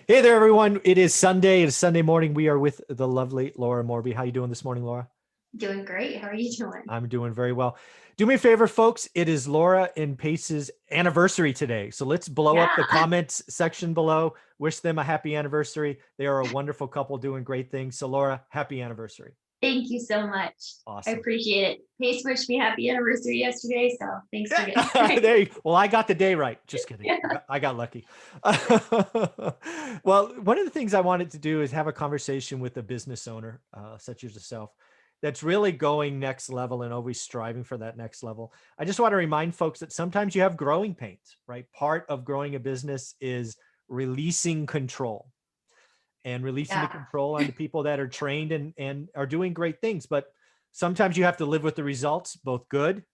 Hey there, everyone. It is Sunday. It is Sunday morning. We are with the lovely Laura Morby. How you doing this morning, Laura? Doing great. How are you doing? I'm doing very well. Do me a favor, folks. It is Laura and Pace's anniversary today. So let's blow up the Yeah. comments section below. Wish them a happy anniversary. They are a wonderful couple doing great things. So Laura, happy anniversary. Thank you so much. I Awesome. appreciate it. Pace wished me happy anniversary yesterday, so thanks for getting it right. Well, I got the day right. Just kidding. Yeah. I got lucky. Well, one of the things I wanted to do is have a conversation with a business owner, such as yourself, that's really going next level and always striving for that next level. I just want to remind folks that sometimes you have growing pains, right? Part of growing a business is releasing control and releasing the Yeah. control on the people that are trained and are doing great things. But sometimes you have to live with the results, both good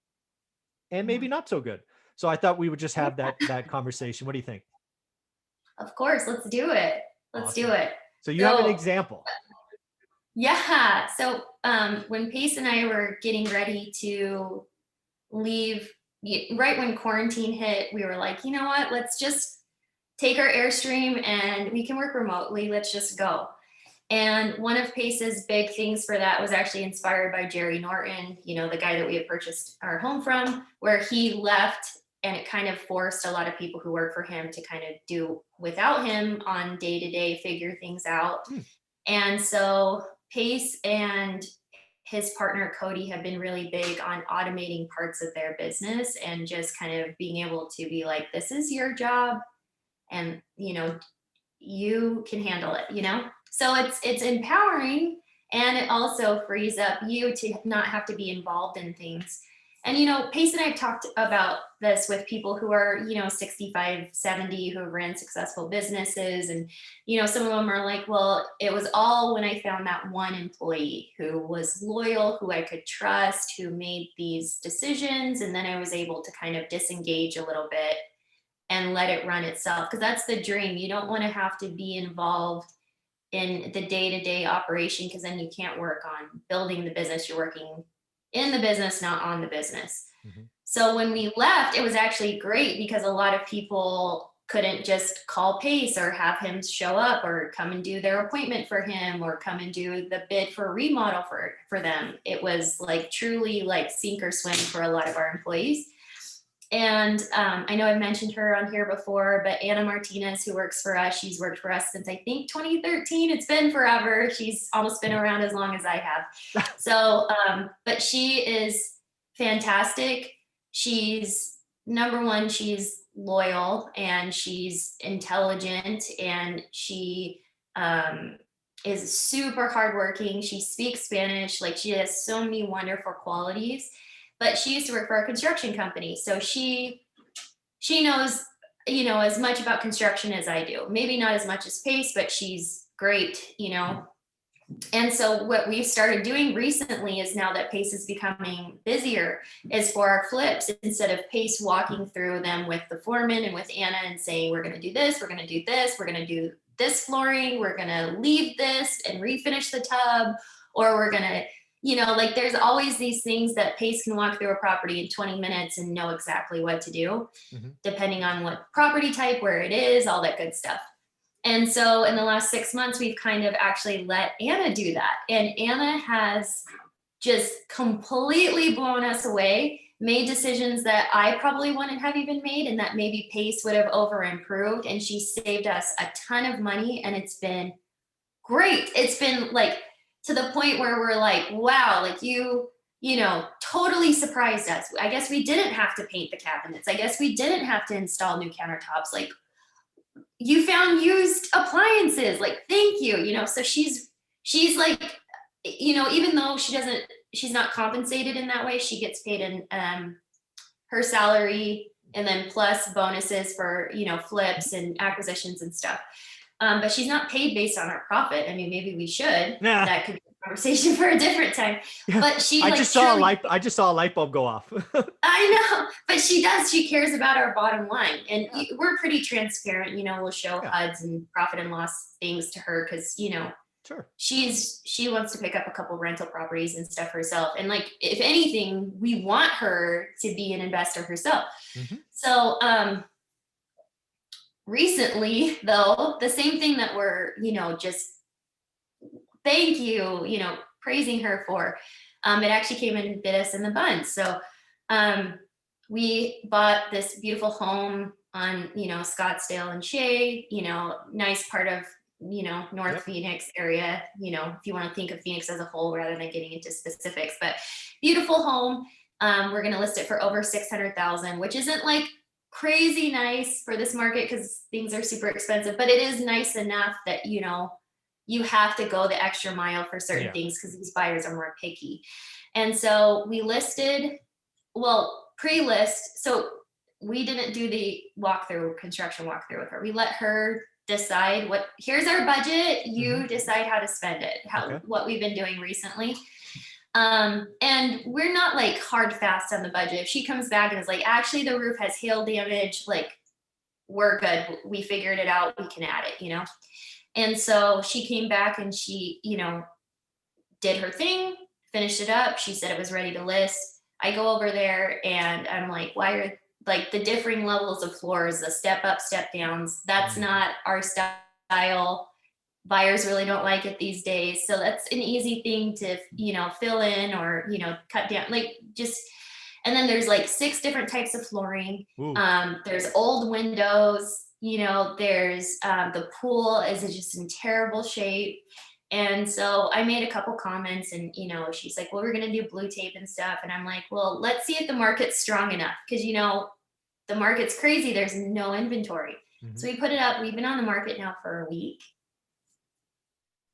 and maybe not so good. So I thought we would just have that conversation. What do you think? Of course, let's do it. Let's do Awesome. it. So you have an So, example. yeah. So, when Pace and I were getting ready to leave, right when quarantine hit, we were like, you know what? Let's just take our Airstream and we can work remotely. Let's just go. And one of Pace's big things for that was actually inspired by Jerry Norton, the guy that we had purchased our home from, where he left and it kind of forced a lot of people who work for him to kind of do without him on day to day, figure things out. Hmm. And so Pace and his partner Cody have been really big on automating parts of their business and just kind of being able to be like, this is your job and you can handle it. So it's empowering, and it also frees up you to not have to be involved in things. And Pace and I have talked about this with people who are 65, 70, who ran successful businesses, and some of them are like, well, it was all when I found that one employee who was loyal, who I could trust, who made these decisions, and then I was able to kind of disengage a little bit and let it run itself, because that's the dream. You don't want to have to be involved in the day-to-day operation, because then you can't work on building the business. You're working in the business, not on the business. Mm-hmm. So when we left, it was actually great because a lot of people couldn't just call Pace or have him show up or come and do their appointment for him or come and do the bid for a remodel for them. It was like truly like sink or swim for a lot of our employees. And I know I've mentioned her on here before, but Anna Martinez, who works for us, she's worked for us since I think 2013. It's been forever. She's almost been around as long as I have. So, but she is fantastic. She's number one, she's loyal and she's intelligent, and she is super hardworking. She speaks Spanish. Like, she has so many wonderful qualities. But she used to work for a construction company, so she knows as much about construction as I do. Maybe not as much as Pace, but she's great. And so what we've started doing recently is, now that Pace is becoming busier, is for our flips, instead of Pace walking through them with the foreman and with Anna and saying, we're going to do this, we're going to do this, we're going to do this flooring, we're going to leave this and refinish the tub, or we're going to, like, there's always these things that Pace can walk through a property in 20 minutes and know exactly what to do, Mm-hmm. depending on what property type, where it is, all that good stuff. And so in the last 6 months, we've kind of actually let Anna do that. And Anna has just completely blown us away, made decisions that I probably wouldn't have even made, and that maybe Pace would have over improved. And she saved us a ton of money, and it's been great. It's been like, to the point where we're like, wow, like totally surprised us. I guess we didn't have to paint the cabinets. I guess we didn't have to install new countertops. Like, you found used appliances. Like, thank you. So she's like, even though she's not compensated in that way, she gets paid in her salary, and then plus bonuses for, flips and acquisitions and stuff. But she's not paid based on our profit. I mean, maybe we should. Nah. That could be a conversation for a different time. Yeah. But she, I just saw a light bulb go off. I know, but she does. She cares about our bottom line, and we're pretty transparent. We'll show HUDs and profit and loss things to her, because Sure. she wants to pick up a couple rental properties and stuff herself. And, like, if anything, we want her to be an investor herself. Mm-hmm. So recently though, the same thing that we're, just thank you, praising her for, it actually came and bit us in the butt. So um, we bought this beautiful home on, Scottsdale and Shea, nice part of, North Yep. Phoenix area, if you want to think of Phoenix as a whole rather than getting into specifics, but beautiful home. We're going to list it for over 600,000, which isn't like crazy nice for this market because things are super expensive, but it is nice enough that, you have to go the extra mile for certain Yeah. things because these buyers are more picky. And so we listed, well, pre-list. So we didn't do the construction walkthrough with her. We let her decide here's our budget. You decide how to spend it, Okay. what we've been doing recently. And we're not like hard fast on the budget. If she comes back and is like, actually the roof has hail damage, like we're good. We figured it out. We can add it, And so she came back and she, did her thing, finished it up. She said it was ready to list. I go over there and I'm like, why are like the differing levels of floors, the step up, step downs? That's not our style. Buyers really don't like it these days. So that's an easy thing to, fill in or, cut down, like just, and then there's like 6 different types of flooring. There's old windows, there's the pool is just in terrible shape. And so I made a couple comments and, she's like, well, we're going to do blue tape and stuff. And I'm like, well, let's see if the market's strong enough. Cause the market's crazy. There's no inventory. So we put it up. We've been on the market now for a week.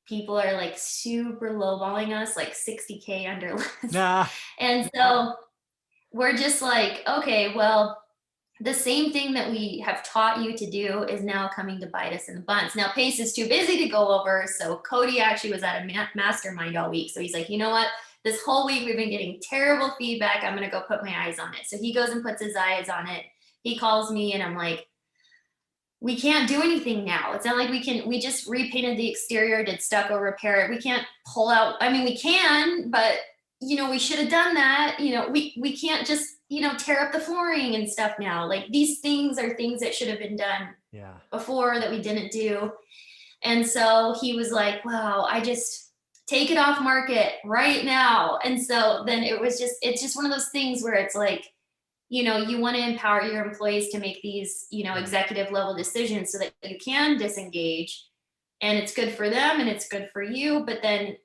People are like super lowballing us, like 60K under list. Nah. And so we're just like, okay, well, the same thing that we have taught you to do is now coming to bite us in the buns. Now, Pace is too busy to go over. So Cody actually was at a mastermind all week. So he's like, you know what? This whole week we've been getting terrible feedback. I'm going to go put my eyes on it. So he goes and puts his eyes on it. He calls me and I'm like, we can't do anything now. It's not like we just repainted the exterior, did stucco repair it. We can't pull out. I mean, we can, but we should have done that. We can't just, tear up the flooring and stuff now. Like these things are things that should have been done before that we didn't do. And so he was like, wow, I just take it off market right now. And so then it's just one of those things where it's like, you want to empower your employees to make these, executive level decisions so that you can disengage and it's good for them and it's good for you. But then,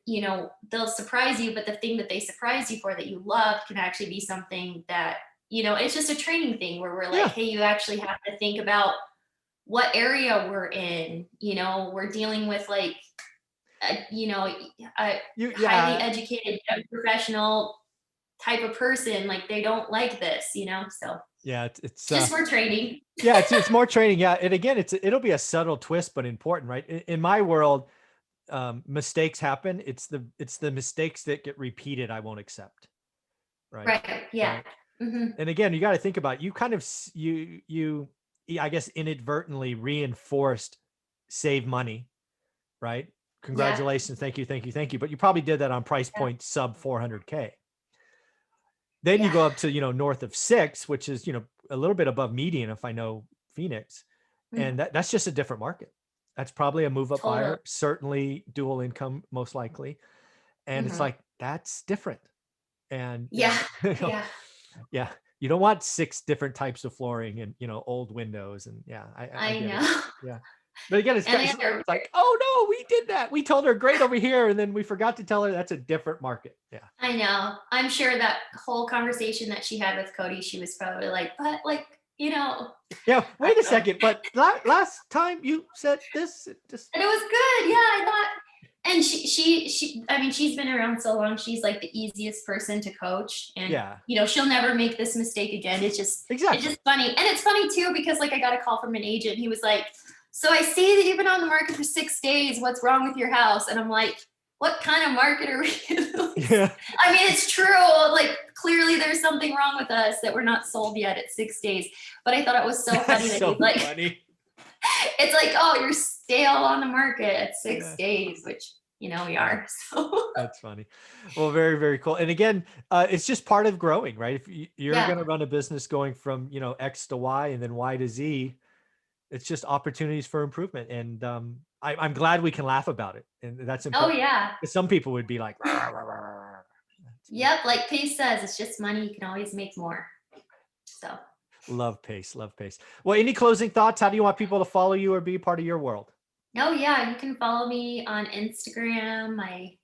they'll surprise you. But the thing that they surprise you for that you love can actually be something that, it's just a training thing where we're like, hey, you actually have to think about what area we're in. We're dealing with like, a highly educated young professional type of person. Like they don't like this, so yeah, it's just more training. Yeah, it's more training. Yeah. And again, it'll be a subtle twist, but important, right? In my world, mistakes happen. It's the mistakes that get repeated I won't accept. Right. Yeah. Right? And again, you got to think about, you kind of, I guess, inadvertently reinforced save money, right? Congratulations. Thank you. Thank you. Thank you. But you probably did that on price point sub 400K. Then you go up to, north of 6, which is, a little bit above median if I know Phoenix. And that's just a different market. That's probably a move up buyer, certainly dual income, most likely. And it's like, that's different. And yeah. You don't want 6 different types of flooring and, old windows. And I know. It. Yeah. But again, it's like, oh no, we did that. We told her great over here. And then we forgot to tell her that's a different market. Yeah. I know. I'm sure that whole conversation that she had with Cody, she was probably like, but like, Yeah. Wait a second. But last time you said this. And it was good. Yeah. I thought, and she, I mean, she's been around so long. She's like the easiest person to coach and, she'll never make this mistake again. It's just, it's just funny. And it's funny too, because like I got a call from an agent. He was like, so I see that you've been on the market for 6 days. What's wrong with your house? And I'm like, what kind of market are we in? I mean, it's true. Like clearly there's something wrong with us that we're not sold yet at 6 days. But I thought it was so funny that he's like, it's like, oh, you're stale on the market at 6 days, which, we are. So that's funny. Well, very, very cool. And again, it's just part of growing, right? If you're going to run a business going from, X to Y and then Y to Z, It's just opportunities for improvement. And I'm glad we can laugh about it. And that's Oh important. yeah. 'Cause some people would be like, "Rah, rah, rah, rah." Yep. Like Pace says, it's just money. You can always make more. So. Love Pace, love Pace. Well, any closing thoughts? How do you want people to follow you or be part of your world? Oh yeah, you can follow me on Instagram. My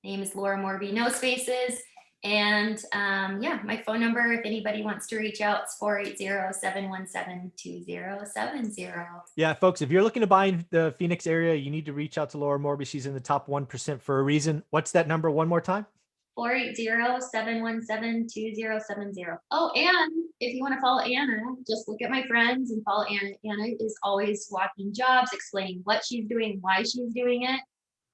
name is Laura Morby, no spaces. And yeah, my phone number, if anybody wants to reach out, is 480-717-2070. Yeah, folks, if you're looking to buy in the Phoenix area, you need to reach out to Laura Morby. She's in the top 1% for a reason. What's that number one more time? 480-717-2070. Oh, and if you want to follow Anna, just look at my friends and follow Anna. Anna is always walking jobs, explaining what she's doing, why she's doing it.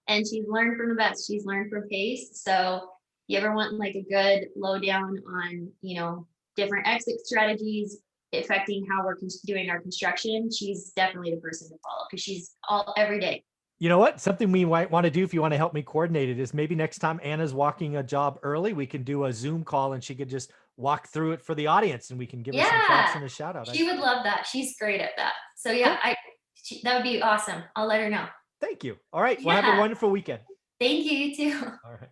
And she's learned from the best. She's learned from Pace. So you ever want like a good lowdown on, different exit strategies affecting how we're doing our construction, she's definitely the person to follow because she's all every day. You know what? Something we might want to do if you want to help me coordinate it is maybe next time Anna's walking a job early, we can do a Zoom call and she could just walk through it for the audience and we can give her some props Yeah, and a shout out. she would love that. She's great at that. So yeah, Cool. that would be awesome. I'll let her know. Thank you. All right. Well, have a Yeah. wonderful weekend. Thank you, you too. All right.